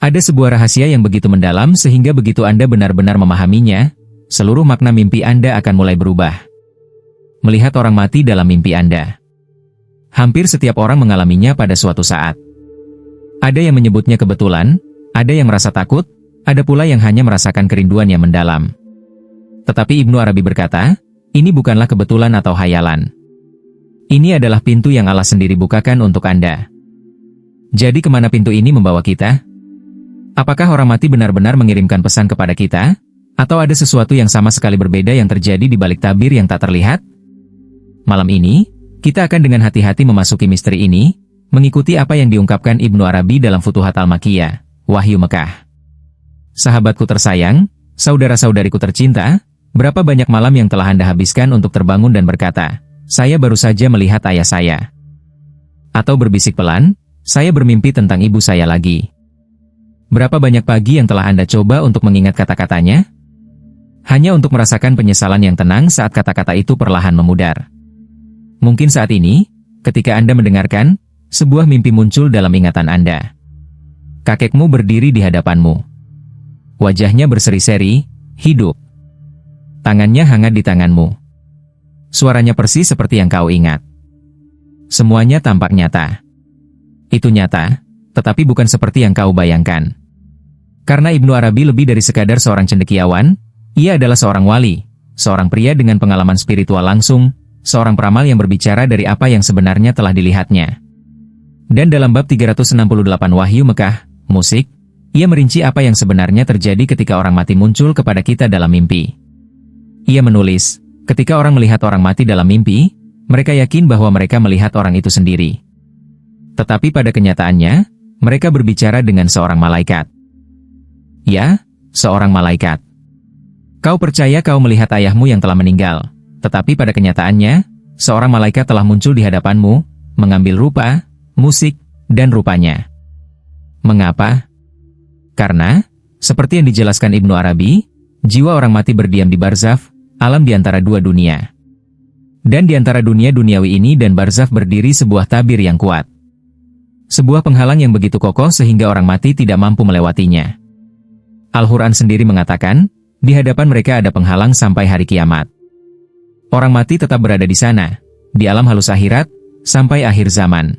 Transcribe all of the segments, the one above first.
Ada sebuah rahasia yang begitu mendalam sehingga begitu Anda benar-benar memahaminya, seluruh makna mimpi Anda akan mulai berubah. Melihat orang mati dalam mimpi Anda. Hampir setiap orang mengalaminya pada suatu saat. Ada yang menyebutnya kebetulan, ada yang merasa takut, ada pula yang hanya merasakan kerinduan yang mendalam. Tetapi Ibnu Arabi berkata, ini bukanlah kebetulan atau hayalan. Ini adalah pintu yang Allah sendiri bukakan untuk Anda. Jadi kemana pintu ini membawa kita? Apakah orang mati benar-benar mengirimkan pesan kepada kita? Atau ada sesuatu yang sama sekali berbeda yang terjadi di balik tabir yang tak terlihat? Malam ini, kita akan dengan hati-hati memasuki misteri ini, mengikuti apa yang diungkapkan Ibnu Arabi dalam Futuhat Al-Makkiyah, Wahyu Mekah. Sahabatku tersayang, saudara-saudariku tercinta, berapa banyak malam yang telah Anda habiskan untuk terbangun dan berkata, saya baru saja melihat ayah saya. Atau berbisik pelan, saya bermimpi tentang ibu saya lagi. Berapa banyak pagi yang telah Anda coba untuk mengingat kata-katanya? Hanya untuk merasakan penyesalan yang tenang saat kata-kata itu perlahan memudar. Mungkin saat ini, ketika Anda mendengarkan, sebuah mimpi muncul dalam ingatan Anda. Kakekmu berdiri di hadapanmu. Wajahnya berseri-seri, hidup. Tangannya hangat di tanganmu. Suaranya persis seperti yang kau ingat. Semuanya tampak nyata. Itu nyata, tetapi bukan seperti yang kau bayangkan. Karena Ibnu Arabi lebih dari sekadar seorang cendekiawan, ia adalah seorang wali, seorang pria dengan pengalaman spiritual langsung, seorang peramal yang berbicara dari apa yang sebenarnya telah dilihatnya. Dan dalam bab 368 Wahyu Mekah, musik, ia merinci apa yang sebenarnya terjadi ketika orang mati muncul kepada kita dalam mimpi. Ia menulis, ketika orang melihat orang mati dalam mimpi, mereka yakin bahwa mereka melihat orang itu sendiri. Tetapi pada kenyataannya, mereka berbicara dengan seorang malaikat. Ya, seorang malaikat. Kau percaya kau melihat ayahmu yang telah meninggal, tetapi pada kenyataannya, seorang malaikat telah muncul di hadapanmu, mengambil rupa, musik, dan rupanya. Mengapa? Karena, seperti yang dijelaskan Ibnu Arabi, jiwa orang mati berdiam di barzakh, alam di antara dua dunia. Dan di antara dunia duniawi ini dan barzakh berdiri sebuah tabir yang kuat. Sebuah penghalang yang begitu kokoh sehingga orang mati tidak mampu melewatinya. Al-Quran sendiri mengatakan, di hadapan mereka ada penghalang sampai hari kiamat. Orang mati tetap berada di sana, di alam halus akhirat, sampai akhir zaman.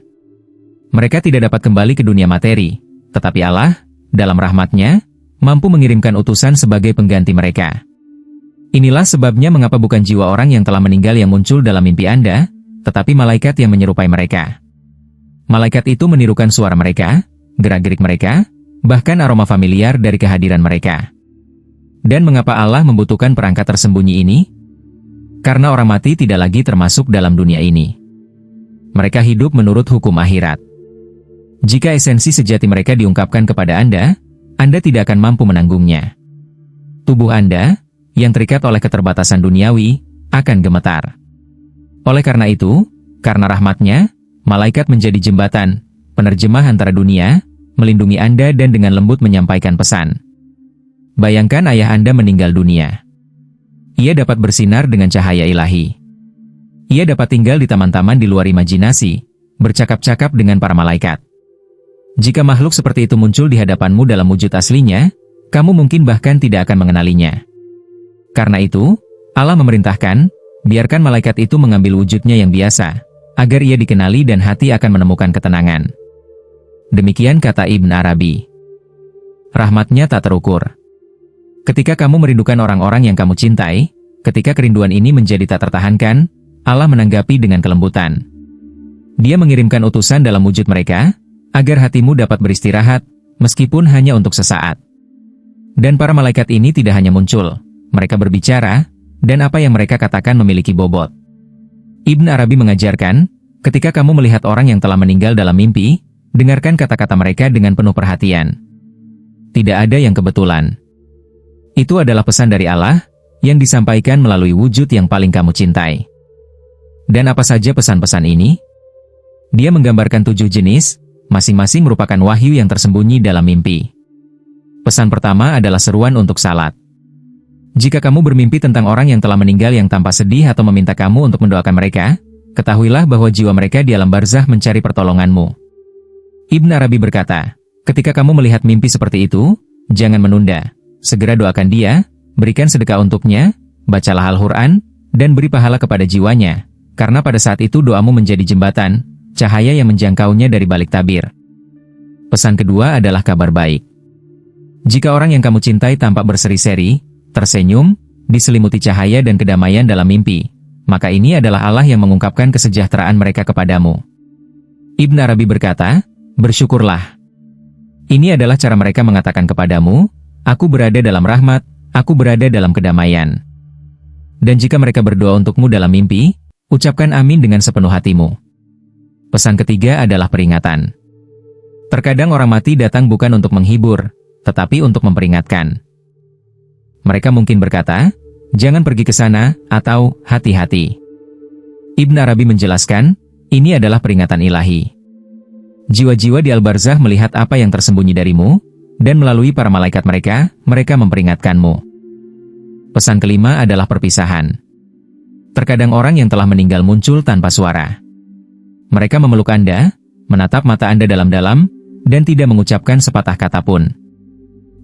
Mereka tidak dapat kembali ke dunia materi, tetapi Allah, dalam rahmat-Nya, mampu mengirimkan utusan sebagai pengganti mereka. Inilah sebabnya mengapa bukan jiwa orang yang telah meninggal yang muncul dalam mimpi Anda, tetapi malaikat yang menyerupai mereka. Malaikat itu menirukan suara mereka, gerak-gerik mereka, bahkan aroma familiar dari kehadiran mereka. Dan mengapa Allah membutuhkan perangkat tersembunyi ini? Karena orang mati tidak lagi termasuk dalam dunia ini. Mereka hidup menurut hukum akhirat. Jika esensi sejati mereka diungkapkan kepada Anda tidak akan mampu menanggungnya. Tubuh Anda, yang terikat oleh keterbatasan duniawi, akan gemetar. Oleh karena itu, karena rahmat-Nya, malaikat menjadi jembatan, penerjemah antara dunia, melindungi Anda dan dengan lembut menyampaikan pesan. Bayangkan ayah Anda meninggal dunia. Ia dapat bersinar dengan cahaya ilahi. Ia dapat tinggal di taman-taman di luar imajinasi, bercakap-cakap dengan para malaikat. Jika makhluk seperti itu muncul di hadapanmu dalam wujud aslinya, kamu mungkin bahkan tidak akan mengenalinya. Karena itu, Allah memerintahkan, biarkan malaikat itu mengambil wujudnya yang biasa, agar ia dikenali dan hati akan menemukan ketenangan. Demikian kata Ibn Arabi. Rahmat-Nya tak terukur. Ketika kamu merindukan orang-orang yang kamu cintai, ketika kerinduan ini menjadi tak tertahankan, Allah menanggapi dengan kelembutan. Dia mengirimkan utusan dalam wujud mereka, agar hatimu dapat beristirahat, meskipun hanya untuk sesaat. Dan para malaikat ini tidak hanya muncul, mereka berbicara, dan apa yang mereka katakan memiliki bobot. Ibn Arabi mengajarkan, ketika kamu melihat orang yang telah meninggal dalam mimpi, dengarkan kata-kata mereka dengan penuh perhatian. Tidak ada yang kebetulan. Itu adalah pesan dari Allah, yang disampaikan melalui wujud yang paling kamu cintai. Dan apa saja pesan-pesan ini? Dia menggambarkan 7 jenis, masing-masing merupakan wahyu yang tersembunyi dalam mimpi. Pesan pertama adalah seruan untuk salat. Jika kamu bermimpi tentang orang yang telah meninggal yang tanpa sedih atau meminta kamu untuk mendoakan mereka, ketahuilah bahwa jiwa mereka di alam barzakh mencari pertolonganmu. Ibn Arabi berkata, Ketika kamu melihat mimpi seperti itu, jangan menunda. Segera doakan dia, berikan sedekah untuknya, bacalah Al-Quran, dan beri pahala kepada jiwanya. Karena pada saat itu doamu menjadi jembatan, cahaya yang menjangkaunya dari balik tabir. Pesan kedua adalah kabar baik. Jika orang yang kamu cintai tampak berseri-seri, tersenyum, diselimuti cahaya dan kedamaian dalam mimpi, maka ini adalah Allah yang mengungkapkan kesejahteraan mereka kepadamu. Ibn Arabi berkata, bersyukurlah. Ini adalah cara mereka mengatakan kepadamu, aku berada dalam rahmat, aku berada dalam kedamaian. Dan jika mereka berdoa untukmu dalam mimpi, ucapkan amin dengan sepenuh hatimu. Pesan ketiga adalah peringatan. Terkadang orang mati datang bukan untuk menghibur, tetapi untuk memperingatkan. Mereka mungkin berkata, jangan pergi ke sana, atau hati-hati. Ibn Arabi menjelaskan, ini adalah peringatan ilahi. Jiwa-jiwa di Al-Barzakh melihat apa yang tersembunyi darimu, dan melalui para malaikat mereka memperingatkanmu. Pesan kelima adalah perpisahan. Terkadang orang yang telah meninggal muncul tanpa suara. Mereka memeluk Anda, menatap mata Anda dalam-dalam, dan tidak mengucapkan sepatah kata pun.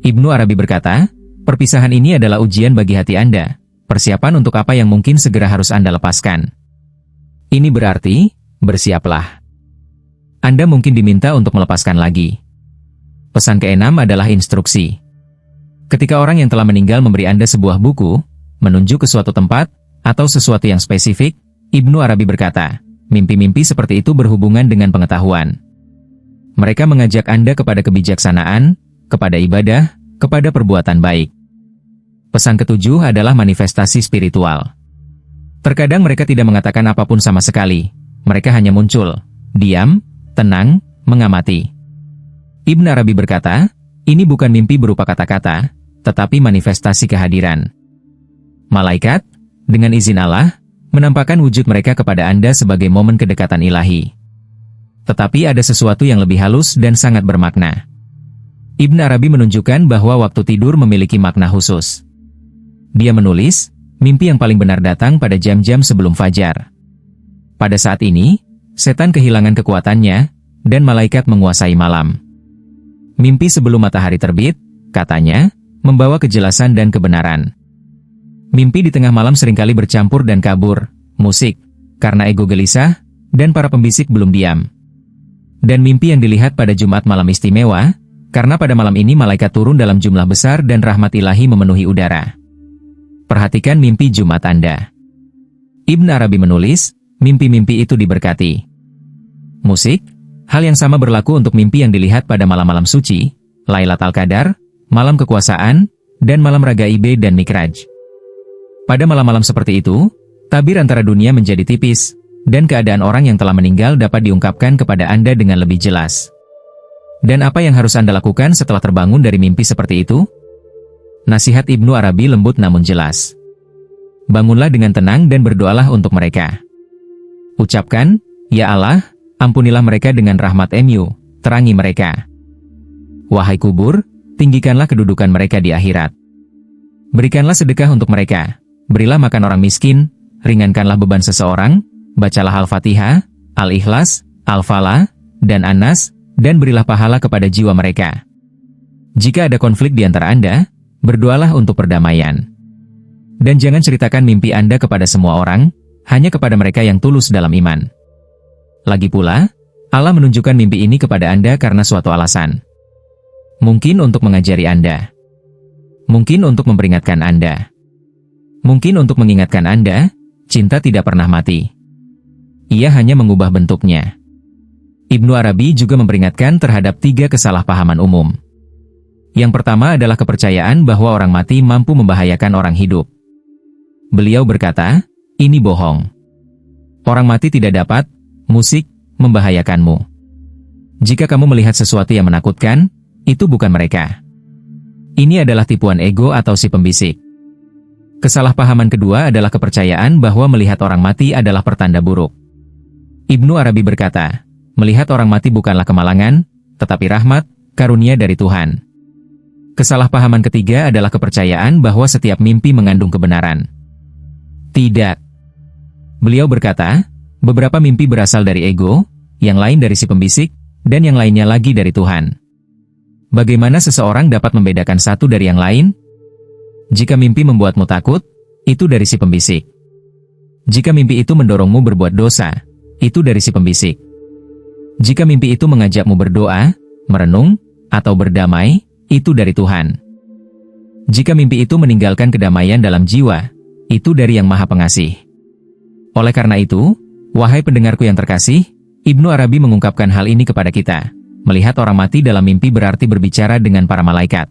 Ibnu Arabi berkata, perpisahan ini adalah ujian bagi hati Anda, persiapan untuk apa yang mungkin segera harus Anda lepaskan. Ini berarti, bersiaplah. Anda mungkin diminta untuk melepaskan lagi. Pesan keenam adalah instruksi. Ketika orang yang telah meninggal memberi Anda sebuah buku, menunjuk ke suatu tempat, atau sesuatu yang spesifik, Ibnu Arabi berkata, mimpi-mimpi seperti itu berhubungan dengan pengetahuan. Mereka mengajak Anda kepada kebijaksanaan, kepada ibadah, kepada perbuatan baik. Pesan ketujuh adalah manifestasi spiritual. Terkadang mereka tidak mengatakan apapun sama sekali. Mereka hanya muncul, diam, tenang, mengamati. Ibn Arabi berkata, ini bukan mimpi berupa kata-kata, tetapi manifestasi kehadiran. Malaikat, dengan izin Allah, menampakkan wujud mereka kepada Anda sebagai momen kedekatan ilahi. Tetapi ada sesuatu yang lebih halus dan sangat bermakna. Ibn Arabi menunjukkan bahwa waktu tidur memiliki makna khusus. Dia menulis, mimpi yang paling benar datang pada jam-jam sebelum fajar. Pada saat ini, setan kehilangan kekuatannya, dan malaikat menguasai malam. Mimpi sebelum matahari terbit, katanya, membawa kejelasan dan kebenaran. Mimpi di tengah malam seringkali bercampur dan kabur, musik, karena ego gelisah, dan para pembisik belum diam. Dan mimpi yang dilihat pada Jumat malam istimewa, karena pada malam ini malaikat turun dalam jumlah besar dan rahmat ilahi memenuhi udara. Perhatikan mimpi Jumat Anda. Ibn Arabi menulis, mimpi-mimpi itu diberkati. Musik, hal yang sama berlaku untuk mimpi yang dilihat pada malam-malam suci, Lailatul Qadar, malam kekuasaan, dan malam Ragaib dan Mikraj. Pada malam-malam seperti itu, tabir antara dunia menjadi tipis, dan keadaan orang yang telah meninggal dapat diungkapkan kepada Anda dengan lebih jelas. Dan apa yang harus Anda lakukan setelah terbangun dari mimpi seperti itu? Nasihat Ibnu Arabi lembut namun jelas. Bangunlah dengan tenang dan berdoalah untuk mereka. Ucapkan, ya Allah, ampunilah mereka dengan rahmat-Mu, terangi mereka. Wahai kubur, tinggikanlah kedudukan mereka di akhirat. Berikanlah sedekah untuk mereka, berilah makan orang miskin, ringankanlah beban seseorang, bacalah Al-Fatihah, Al-Ikhlas, Al-Falah, dan An-Nas, dan berilah pahala kepada jiwa mereka. Jika ada konflik di antara Anda, berdoalah untuk perdamaian. Dan jangan ceritakan mimpi Anda kepada semua orang, hanya kepada mereka yang tulus dalam iman. Lagi pula, Allah menunjukkan mimpi ini kepada Anda karena suatu alasan. Mungkin untuk mengajari Anda. Mungkin untuk memperingatkan Anda. Mungkin untuk mengingatkan Anda, cinta tidak pernah mati. Ia hanya mengubah bentuknya. Ibnu Arabi juga memperingatkan terhadap 3 kesalahpahaman umum. Yang pertama adalah kepercayaan bahwa orang mati mampu membahayakan orang hidup. Beliau berkata, ini bohong. Orang mati tidak dapat, musik, membahayakanmu. Jika kamu melihat sesuatu yang menakutkan, itu bukan mereka. Ini adalah tipuan ego atau si pembisik. Kesalahpahaman kedua adalah kepercayaan bahwa melihat orang mati adalah pertanda buruk. Ibnu Arabi berkata, melihat orang mati bukanlah kemalangan, tetapi rahmat, karunia dari Tuhan. Kesalahpahaman ketiga adalah kepercayaan bahwa setiap mimpi mengandung kebenaran. Tidak. Beliau berkata, beberapa mimpi berasal dari ego, yang lain dari si pembisik, dan yang lainnya lagi dari Tuhan. Bagaimana seseorang dapat membedakan satu dari yang lain? Jika mimpi membuatmu takut, itu dari si pembisik. Jika mimpi itu mendorongmu berbuat dosa, itu dari si pembisik. Jika mimpi itu mengajakmu berdoa, merenung, atau berdamai, itu dari Tuhan. Jika mimpi itu meninggalkan kedamaian dalam jiwa, itu dari Yang Maha Pengasih. Oleh karena itu, wahai pendengarku yang terkasih, Ibnu Arabi mengungkapkan hal ini kepada kita. Melihat orang mati dalam mimpi berarti berbicara dengan para malaikat.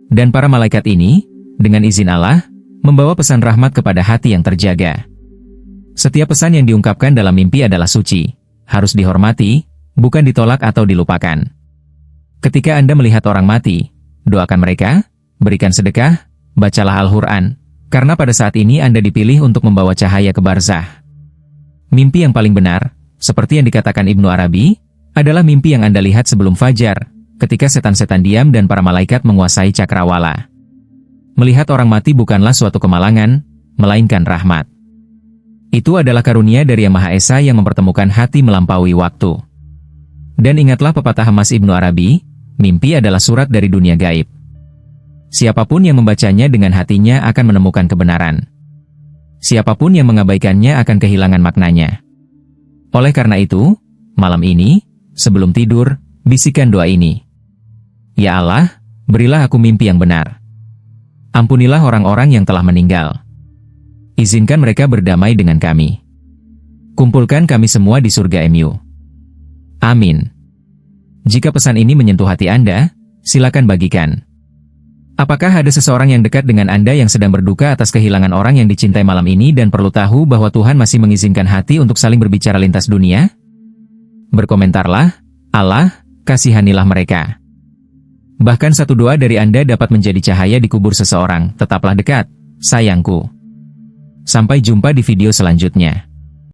Dan para malaikat ini, dengan izin Allah, membawa pesan rahmat kepada hati yang terjaga. Setiap pesan yang diungkapkan dalam mimpi adalah suci, harus dihormati, bukan ditolak atau dilupakan. Ketika Anda melihat orang mati, doakan mereka, berikan sedekah, bacalah Al-Quran, karena pada saat ini Anda dipilih untuk membawa cahaya ke barzah. Mimpi yang paling benar, seperti yang dikatakan Ibnu Arabi, adalah mimpi yang Anda lihat sebelum fajar, ketika setan-setan diam dan para malaikat menguasai cakrawala. Melihat orang mati bukanlah suatu kemalangan, melainkan rahmat. Itu adalah karunia dari Yang Maha Esa yang mempertemukan hati melampaui waktu. Dan ingatlah pepatah emas Ibnu Arabi, mimpi adalah surat dari dunia gaib. Siapapun yang membacanya dengan hatinya akan menemukan kebenaran. Siapapun yang mengabaikannya akan kehilangan maknanya. Oleh karena itu, malam ini, sebelum tidur, bisikan doa ini. Ya Allah, berilah aku mimpi yang benar. Ampunilah orang-orang yang telah meninggal. Izinkan mereka berdamai dengan kami. Kumpulkan kami semua di surga MU. Amin. Jika pesan ini menyentuh hati Anda, silakan bagikan. Apakah ada seseorang yang dekat dengan Anda yang sedang berduka atas kehilangan orang yang dicintai malam ini dan perlu tahu bahwa Tuhan masih mengizinkan hati untuk saling berbicara lintas dunia? Berkomentarlah, Allah, kasihanilah mereka. Bahkan satu doa dari Anda dapat menjadi cahaya di kubur seseorang. Tetaplah dekat, sayangku. Sampai jumpa di video selanjutnya.